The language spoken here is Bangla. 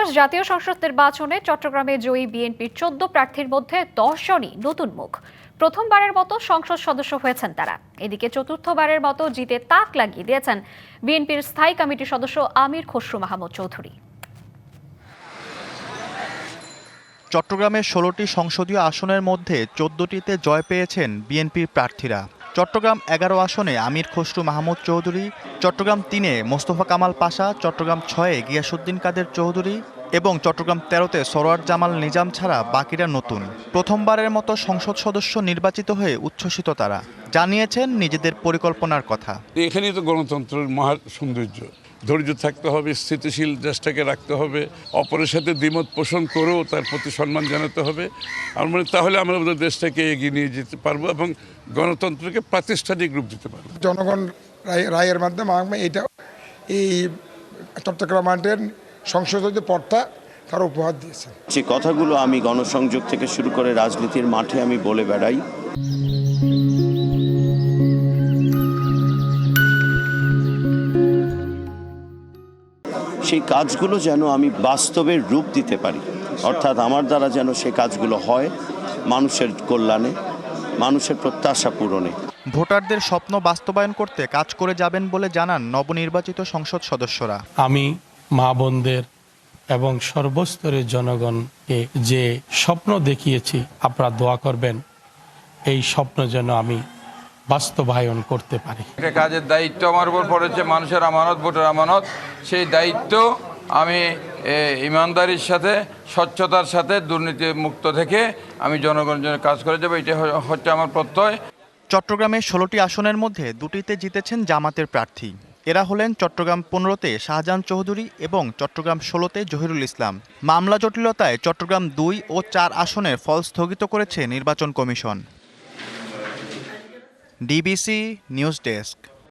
ত্রয়োদশ জাতীয় সংসদ নির্বাচনে চট্টগ্রামে জয়ী বিএনপির ১৪ প্রার্থীর মধ্যে ১০ জনই নতুন মুখ। প্রথমবারের মতো সংসদ সদস্য হয়েছেন তারা। এদিকে চতুর্থবারের মতো জিতে তাক লাগিয়ে দিয়েছেন বিএনপির স্থায়ী কমিটির সদস্য আমির খসরু মাহমুদ চৌধুরী। চট্টগ্রামের ১৬টি সংসদীয় আসনের মধ্যে ১৪টিতে জয় পেয়েছেন বিএনপির প্রার্থীরা। চট্টগ্রাম ১১ আসনে আমির খসরু মাহমুদ চৌধুরী, চট্টগ্রাম ৩-এ মোস্তফা কামাল পাশা, চট্টগ্রাম ৬-এ গিয়াসউদ্দিন কাদের চৌধুরী এবং চট্টগ্রাম ১৩-তে সরোয়ার জামাল নিজাম ছাড়া বাকিরা নতুন। প্রথমবারের মতো সংসদ সদস্য নির্বাচিত হয়ে উচ্ছ্বসিত তারা। জানিয়েছেন নিজেদের পরিকল্পনার কথা। এখানেই তো গণতন্ত্রের মহা সৌন্দর্য। ধৈর্য থাকতে হবে, স্থিতিশীল দেশটাকে রাখতে হবে, অপরের সাথে দ্বিমত পোষণ করেও তার প্রতি সম্মান জানাতে হবে। আমার মনে তাহলে আমরা আমাদের দেশটাকে এগিয়ে নিয়ে যেতে পারবো এবং গণতন্ত্রকে প্রাতিষ্ঠানিক রূপ দিতে পারবো। জনগণ রায়ের মাধ্যমে এই চট্টগ্রামের সংসদীয় পদটা তারা উপহার দিয়েছে। যে কথাগুলো আমি গণসংযোগ থেকে শুরু করে রাজনীতির মাঠে আমি বলে বেড়াই, সেই কাজগুলো যেন আমি বাস্তবের রূপ দিতে পারি, অর্থাৎ আমার দ্বারা যেন সে কাজগুলো হয় মানুষের কল্যাণে, মানুষের প্রত্যাশা পূরণে। ভোটারদের স্বপ্ন বাস্তবায়ন করতে কাজ করে যাবেন বলে জানান নবনির্বাচিত সংসদ সদস্যরা। আমি মা বোনদের এবং সর্বস্তরের জনগণকে যে স্বপ্ন দেখিয়েছি, আপনারা দোয়া করবেন এই স্বপ্ন যেন আমি বাস্তবায়ন করতে পারি। একটা কাজের দায়িত্ব আমার উপর পড়েছে, মানুষের আমানত, ভোটের আমানত। সেই দায়িত্ব আমি ইমানদারির সাথে, স্বচ্ছতার সাথে, দুর্নীতি মুক্ত থেকে আমি জনগণের জন্য কাজ করে যাবো, এটা হচ্ছে আমার প্রত্যয়। চট্টগ্রামের 16টি আসনের মধ্যে 2টিতে জিতেছেন জামাতের প্রার্থী। এরা হলেন চট্টগ্রাম 15-তে শাহজাহান চৌধুরী এবং চট্টগ্রাম 16-তে জহিরুল ইসলাম। মামলা জটিলতায় চট্টগ্রাম 2 ও 4 আসনের ফল স্থগিত করেছে নির্বাচন কমিশন। DBC news desk.